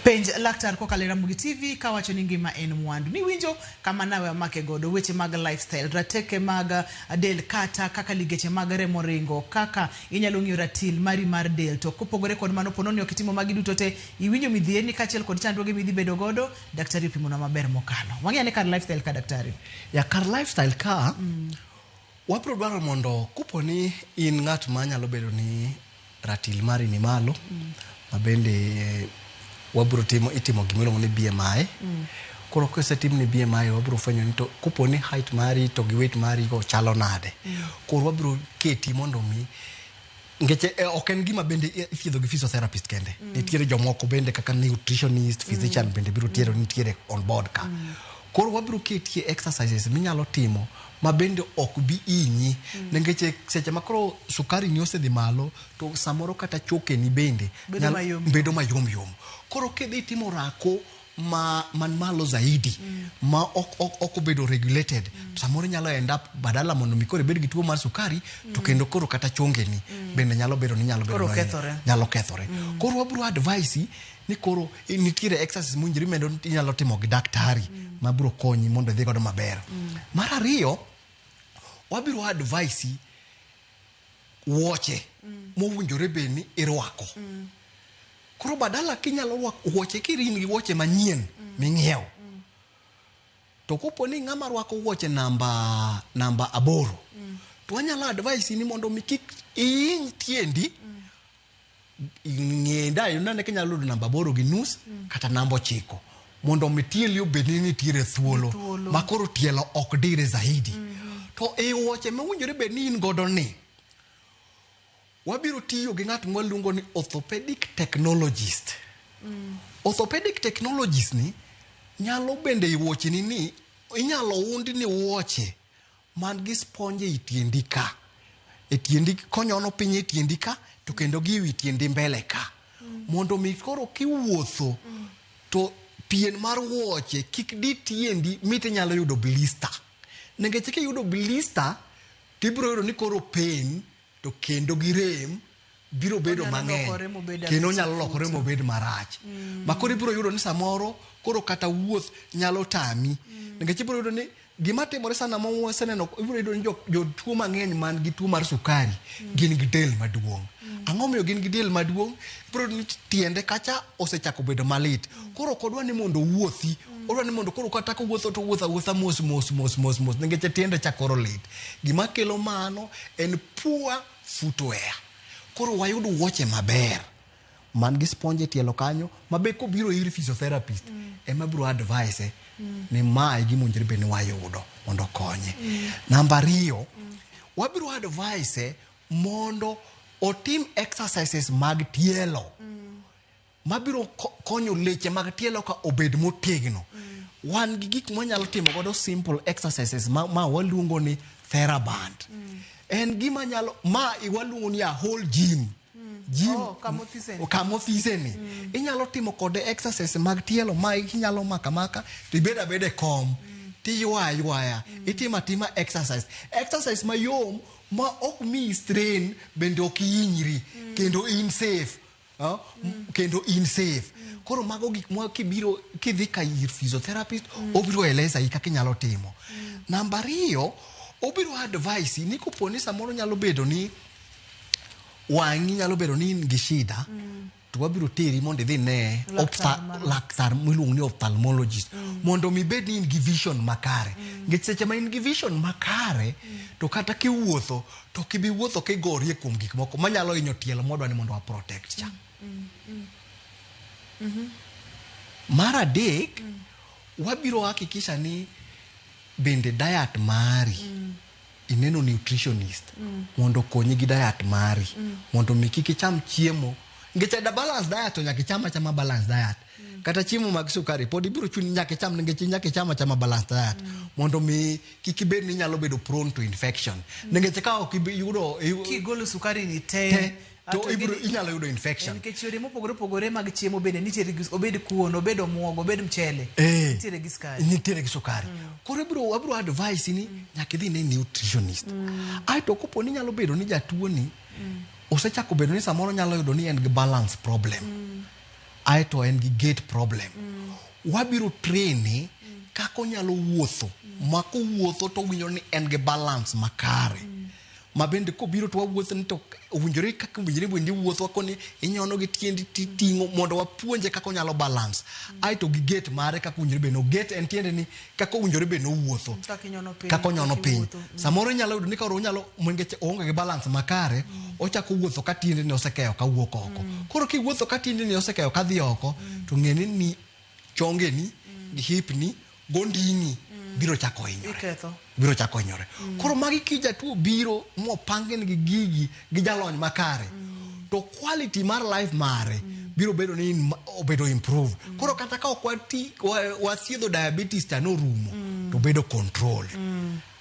Penj laktar kokalo Ramogi TV kawacho ni ngima en mwandu. Ni winjo kama nawe amake godo weche mag lifestyle, rateke mag del kata kaka ligeche mag remo ringo, kaka inyalo ng'iyo ratil mari mar del. To kopogore kod mano pononi okitimo magi duto te iwinjo midhieni kachiel kod chandruoge midhi bedo godo, daktari opimona maber mokalo. Wang'e ne kar lifestyle ka daktari. Ya kar lifestyle ka wabro dwaro mondo kuponi in ng'at ma nyalo bedo ni ratil mari ni malo, mabende wabro itimo gimoro ni BMI. Koro kosetim ni BMI wabro fwenyo ni to kuponi height mari to gi weight mari go chalo nade. Koro wabro keti mondo mi ngeche oken gima bende ithiedho gi physiotherapist kende. Nitiere jomoko bende kaka nutritionist, physician bende biro tiero nitiere on board ka. Koro wabro keti exercises minyalo timo ma bende ok bi inyi ngeche seche makoro sukari ni osedhi malo to samoro kata choke ni bende bedo mayom yom. Koro kidhi timo rako man malo zaidi ma ok bedo regulated, samoro nyalo end up badala mondo mikore bed gi tuo mar sukari to kendo koro kata chonge ni bende nyalo bedo nyalo kethore. Koro wabro advise ni koro nitiere exercise munjiri mendo nyalo timo gi daktari ma biro konyi mondo idhi godo maber. Mar ariyo wabiro advise woche mowinjore beni irwako. Koro badala kinyalo rwako woche kirin gi woche manyien ming'iew. To koponi ng'ama rwako woche namba 8 to wanyalo advise ni mondo mikik iny tiendi ng'enda yunane kinyalo ludo namba 8 gi nus kata namba 9 mondo mitieli obedni nitiere thuolo makoro tielo ok dire zaidi. To woche mowinjore bedni in godo ni wabiro tiyo gi ng'at mwaluongo ni orthopedic technologist. Orthopedic technologist ni nyalo bende woche ni inyalo undi ni woche man gi sponge e tiendi ka. E tiendi konyono piny e tiendi ka to kendo gi tiendi mbele ka. Mondo mi koro kiwuotho to pien mar woche kik di tiendi mite nyalo yudo blister. Nengeche ke yudo blister tibiro yudo ni koro pain to kendo gi rem biro bedo mang'eny kendo nyalo lokore mobed marach. Makoro ibiro yudo ni samoro koro kata wuoth nyalo tami. Nengeche ibiro yudo ni gima timore sana moseneno ibiro yudo ni jotuo mang'eny man gi tuo mar sukari gin gi del maduong'. Ang'o miyo gin gi del maduong'? Ibiro yudo ni tiende kacha osechako bedo malit. Koro kodwa ni mondo wuothi, odwa ni mondo koro kata ko wuotho to wuotha mos nengeche tiende chakoro lit. Gima kelo mano en poor footwear. Koro wayudo woche maber man gi sponge tielo kanyo mabe ko biro ir physiotherapist ema biro advise ni mai gi monjere be ni wayudo mondo konye. Namba 2 wabiro advise mondo otim exercises mag tielo mabiro konyo leche mag tielo ka obed motegno. Wan gi gik mwanyalo timo godo simple exercises ma waluongo ni TheraBand. En gima nyalo waluongo ni a whole gym. Kamothiseni. Inyalo timo kode exercise mag tielo ma inyalo maka to ibeda bede kom. Tiyuaya. Itima exercise. Exercise mayom ma ok mi strain bende ok inyri. Kendo in safe. Koro mago gik mwa kibiro kidhi ka ir physiotherapist obiro eleza kaka inyalo timo. Namba 2, obiro advice ni koponi samoro nyalo bedo ni wangi nyalo bedo ni in gi shida to wabiro teri mondo idhi ne laktar miluongo ni ophthalmologist mondo mi bed ni in gi vision makare. Nikech seche ma in gi vision makare to kata kiwuotho to kibi wuotho kigorie kuom gik moko manyalo hinyo tielo modwa ni mondo wa protect cha. Mar adek, wabiro hakikisha ni bende diet mari ineno nutritionist mondo konyi gi diet mari mondo mi kik icham chiemo ngech da balance diet nyaka ichama balance diet kata chiemo mag sukari pod ibiro chuni nyaka icham ngech nyaka ichama balance diet mondo mi kik ibed ni nyalo bedo prone to infection ngech ka ok yudo kigolo sukari ni te to ibiro inyalo yudo infection. Nikech yore mopogore mag chiemo bende nitiere obed kuon, obed omuogo, obed mchele, nitiere gi sukari. Koro wabiro advice ni nyaka idhi ne nutritionist. Aito kopo ni nyalo bedo ni jatuo ni osechako bedo ni samoro nyalo yudo ni en gi balance problem. Aito en gi gait problem. Wabiro train kako nyalo wuotho. Mako wuotho to winjo ni en gi balance makare. Mabende ko biro to wawuotho ni to owinjore kaka owinjore bende wuotho koni inyono gi tiendi tingo mondo wapuonje kaka nyalo balance. Aito gi gate mare kaka owinjore bende gate en tiende ni kaka owinjore bende wuotho kaka nyono piny. Samoro nyalo yudo ni ka onyalo mwenge onge gi balance makare ochako wuotho ka tiende ni osekeyo ka wuok oko. Koro ki wuotho ka tiende ni osekeyo ka dhi oko to ng'eni ni chonge ni hip ni gondini biro chako hinyore. Koro magi kija tuo biro mo pangen gi gigi gi jalony makare to quality mar life mare biro bedo ni obedo improve. Koro kata ka wathiedho diabetes ta no rumo to bedo control.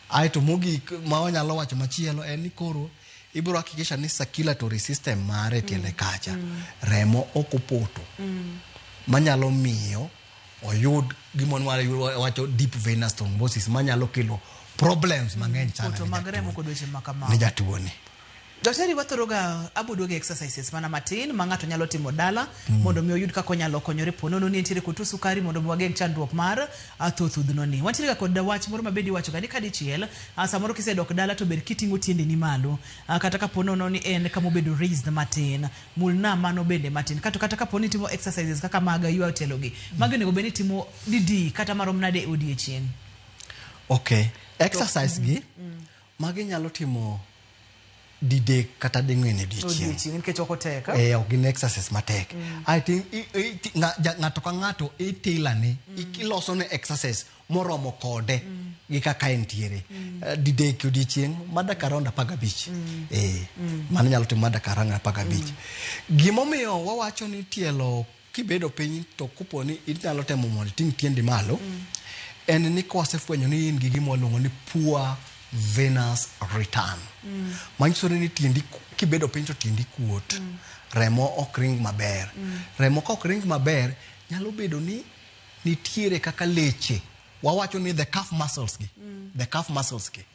Aito mogi ma wanyalo wacho machielo en ni koro ibiro hakikisha ni circulatory system mare tiende kacha remo okupoto manyalo miyo oyud gimon wacho deep venous thrombosis manyalo kelo problems mang'eny sana to magremo kod weche makama ne jatuo ni. Daktari wathoroga abudoge exercises mana matin ma ng'ato nyalo timo dala mondo mi oyud kaka nyalo konyore ponono ni nitiere kutu sukari mondo wageng chandruok mar thothudhno ni. Wantiere kod wach moro mabedi wacho ga ni kadichiel samoro kisedok dala to ber kitingo tiende ni malo kata ka ponono ni en kama obedo raised matin mulna mano bende matin kata ka poni timo exercises kaka maga ywa telogi mago nego beni timo didi kata marom nade odiechieng. Okay, exercise gi magi nyalo timo dide kata ding'wen odiechieng nikech ok otek ok gin exercise matek. I think ng'ato ka ng'ato itilane iloso ne exercise moromo kode gi kaka entiere dide odiechieng madaka around 15 mano nyalo timo madaka around 15. Gimomiyo wawacho ni tielo kibedo piny to kuponi inyalo temo mondo ting' tiendi malo en ni kosefwenyo ni in gi gimoluongo ni poor venous return. Manyiso ni tiendi kibedo piny to tiendi kuot. Remo ok ring maber. Remo ka ok ring maber nyalo bedo ni nitiere kaka leche. Wawacho ni the calf muscles gi. The calf muscles gi.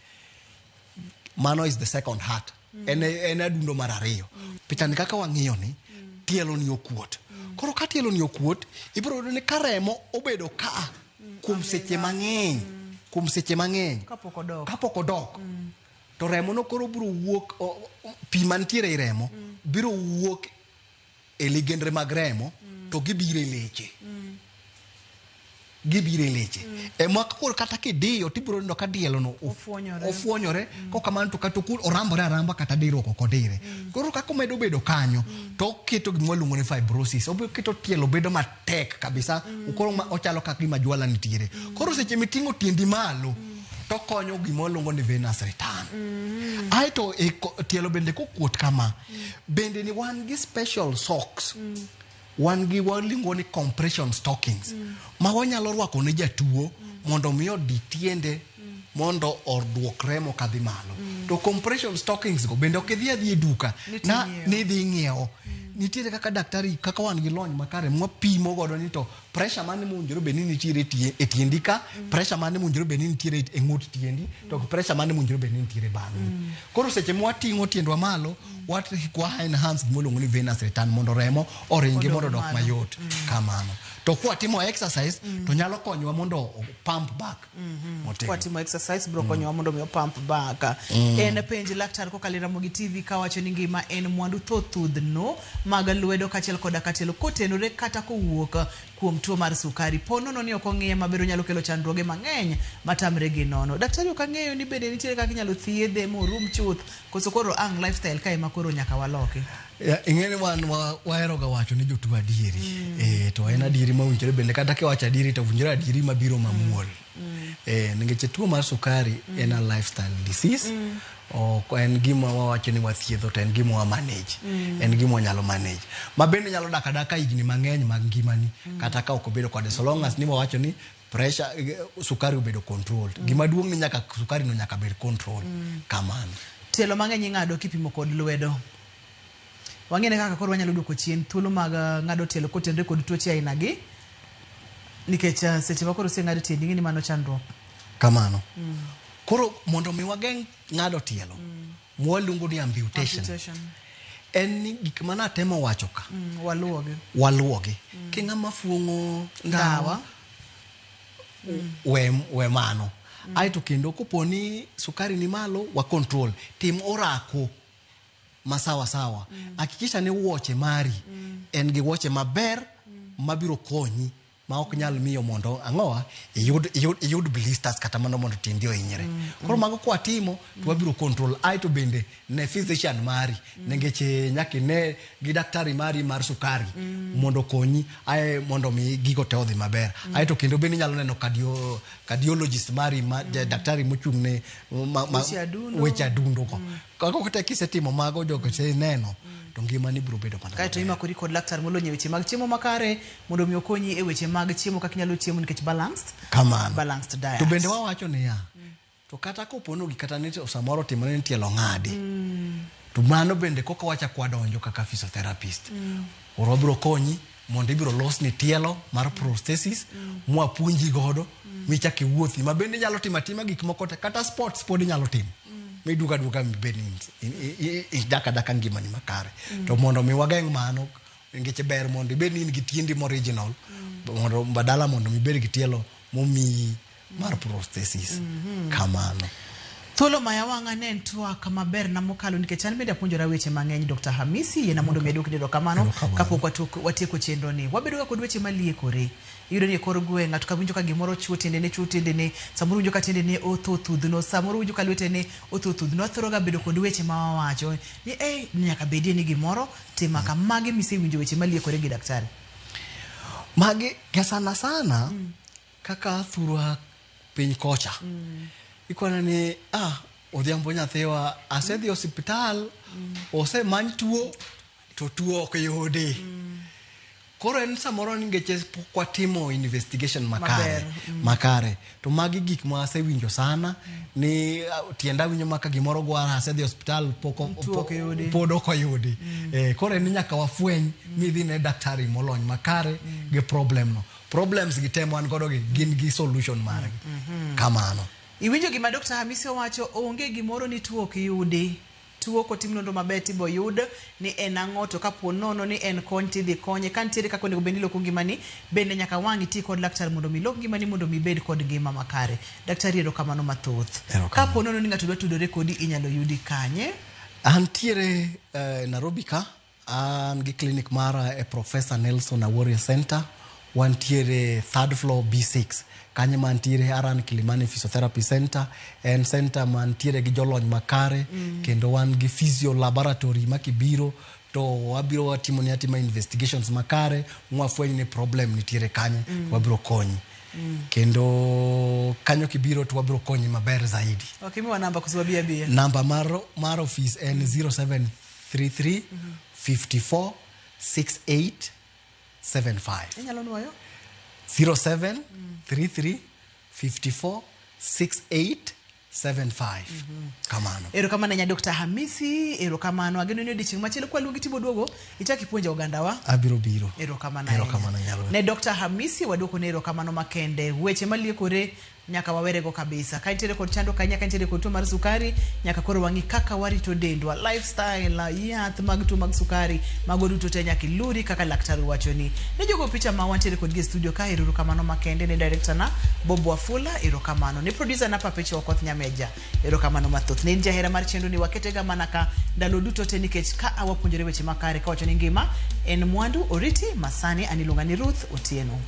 Mano is the second heart. En adundo mar ariyo. Pichani kaka wang'iyo ni tielo ni okuot. Koro ka tielo ni okuot ibiro yudo ni ka remo obedo ka kuom seche mang'eny kapok odok to remo no koro biro wuok pi mantiere i remo biro wuok e ligendre mag remo to gibiro e leche ema koro kata kidiyo tibiro neno ka dielo no ofuonyore kokamano to kata orambore aramba kata diro ok odire. Koro kako medo bedo kanyo to keto gima luongo ni fibrosis obiro keto tielo bedo matek kabisa koro ochalo kaka gima jwala nitiere. Koro seche miting'o tiendi malo to konyo gimoluongo ni venous return. Aito tielo bende kokuot kama bende ni wan gi special socks, wan gi walingo ni compression stockings ma wanyalo rwako ne jatuo mondo miyo di tiende mondo orduok remo kadhi malo. To compression stockings go bende ok idhi adhi e duka na ni dhi ng'iewo. Nitiere kaka daktari kaka wan gi lony makare mwapimo godo ni to pressure mane mowinjore bed ni nitiere e tiendi ka, pressure mane mowinjore bed ni nitiere e ng'ut tiendi, to pressure mane mowinjore bed ni nitiere bang'e. Koro seche mwating'o tiendwa malo, kwa enhance gimoluongo ni venous return mondo remo oringi mondo dok mayot kamano. To kwa timo exercise to nyalo konyowa mondo pump back. Kwa timo exercise bro konyowa mondo mi pump back. En penj laktar ko kalira mogi TV ka wacho ni ngima en mwandu thothudhno mag lwedo kachiel koda katelo kotenore kata kowuok kuom tuo mar sukari. Ponono ni ok ong'iye maber nyalo kelo chandruoge mang'eny matamre gi nono. Daktari ok ang'eyo ni bende nitiere kaka inyalo thiedhe morum chuth koso koro ang lifestyle ka ema koro nyaka waloki. Ing'eni wan wahero ga wacho ni jotuo adieri. To en adieri mawinjore bende kata kiwacho adieri to winjore adieri mabiro mamuol. Nikech tuo mar sukari en a lifestyle disease. En gima wawacho ni wathiedho to en gima wa manage. En gima wanyalo manage. Ma bende nyalo dak adaka higni mang'eny mag ngimani kata ka ok obedo kode, so long as ni wawacho ni pressure sukari obedo controlled. Gima duong' ni nyaka sukari no nyaka bed control kamano. Tielo mang'eny ing'ado kipimo kod lwedo. Wang'ene kaka koro wanyalo duoko chien thuolo mag ng'ado tielo kotenore kod tuoche aina gi. Nikech seche ma koro ng'ado tiendi ng'eni mano chandruok. Kamano. Koro mondo mi wageng' ng'ado tielo, mwaluongo ni amputation. En ni gik mana temo wacho ka. Waluoge. King'ama fuong'o ndawa we mano. Aito kendo koponi sukari ni malo wa control. Tim orako masawa sawa. Hakikisha ni wuoche mari en gi wuoche maber mabiro konyi ma ok nyal miyo mondo ang'owa yud blisters kata mano mondo tiendi ohinyre. Koro mago kwa timo to wabiro control. Aito bende ne physician mari nengeche nyaki ne gi daktari mari mar sukari mondo konyi mondo mi gigo te odhi maber. Aito kendo bende nyalo neno cardiologist mari daktari mochung' ne weche adundo ko. Kako kata kisetimo mago jogo se neno to ngima ni biro bedo mana. Kaito imakori kod laktar molonye weche mag chiemo makare mondo mi okonyi e weche mag chiemo kaka inyalo chiemo nikech balanced diet. To bende wawacho ni to kata kopono gi kata ni samoro timore ni tielo ng'adi. To mano bende koko wacha kwa donjo kaka physiotherapist. Oro biro konyi mondo ibiro los ni tielo mar prosthesis mwapuonji godo michaki wuothi ma bende nyalo timatima gik moko kata sports pod nyalo timo. Duka benins daka ngima ni makare. To mondo mi wageng' mano ngeche ber mondo benin gi tiendi original mondo badala mondo mi bed gi tielo momi mar prosthesis kamano. Thuolo maya wanga nen twak maber na mokalo nikech an bende apuonjora weche mang'eny Dr. Hamisi yena mondo medok ni kamano kapok watieko chenro ni. Wabedo kod weche maliekore. Yudo ni kor gweng'a to kawinjo ka gimoro chuo tiende ne samoro winjo ka tiende ne othothudhno, samoro winjo ka lwete ne othothudhno. Athoro ga bedo kod weche ma wawacho ni nyaka bedie ni gimoro tema ka magi misewinjo weche maliekore gi daktari. Magi sana kaka thurwa piny kocha. Ikwana ni odhiambo nyathiwa asedhi hospital ose many tuo to tuo ok yudi. Koro en samoro ningeche kwa timo investigation makare. To magi gik ma asewinjo sana ni tienda winjo maka gimoro gwara asedhi hospital pod ok oyudi. Koro en nyaka wafweny midhi ne daktari molony makare gi problem no. Problems gi temo an godo gin gi solution mare. Kamano. Iwinjo gima Dr. Hamisi wacho onge gimoro ni tuo ok yudi. Tuo kotim nonro maber tibo yud ni en ang'o to kapo nono ni en kony tidhi konye kan tiere kaka onego bende loko ngimani bende nyaka wang'i ti kod laktar mondo mi lok ngimani mondo mi bed kod ngima makare. Daktari ero kamano mathoth. Kapo nono ni ng'ato dwa tudore kodi inyalo yudi kanye? Antiere Nairobi ka an gi clinic mara Professor Nelson Awori Center. Wantiere 3rd floor B6. Kanye mantiere aran Kilimani Physiotherapy Center and center mantiere gi jolony makare kendo wan gi physio laboratory makibiro to wabiro watimo ni atima investigations makare mwafwenyi ni problem nitiere kanye wabiro konyi Kendo kanyo kibiro to wabro konyi maber zaidi. Okay, mi wa namba kusubabia bia. Namba mar office en 0733 54 68 75. Inyalo nuoyo? 0733 54 68 75. Kamano. Erokamano nya Dr. Hamisi, erokamano ageno ni odichieng' machielo kwa luongi timo duogo ichaki puonja oganda wa. Abiro biro. Erokamano. Erokamano nyalo. Ne Dr. Hamisi waduoko ne erokamano makende. Weche maliekore nyaka wawerego kabisa. Ka intiere kod chando kanya ka intiere kod tuo mar sukari nyaka koro wangi kaka warito dendwa, lifestyle, yath mag tuo mag sukari, mago duto te nyaka iluri kaka daktari wachoni. Ne jogo picha ma wantiere kod gi studio ka erokamano makende ne director na Bob Wafula, erokamano. Ne producer na Papeche Okoth Nyameja, erokamano mathoth. Ne jahera mar chendo ni waketega manaka ndalo duto te nikech ka awapuonjore weche makare ka wachoni ngima en mwandu oriti masani anilunga ni Ruth Otieno.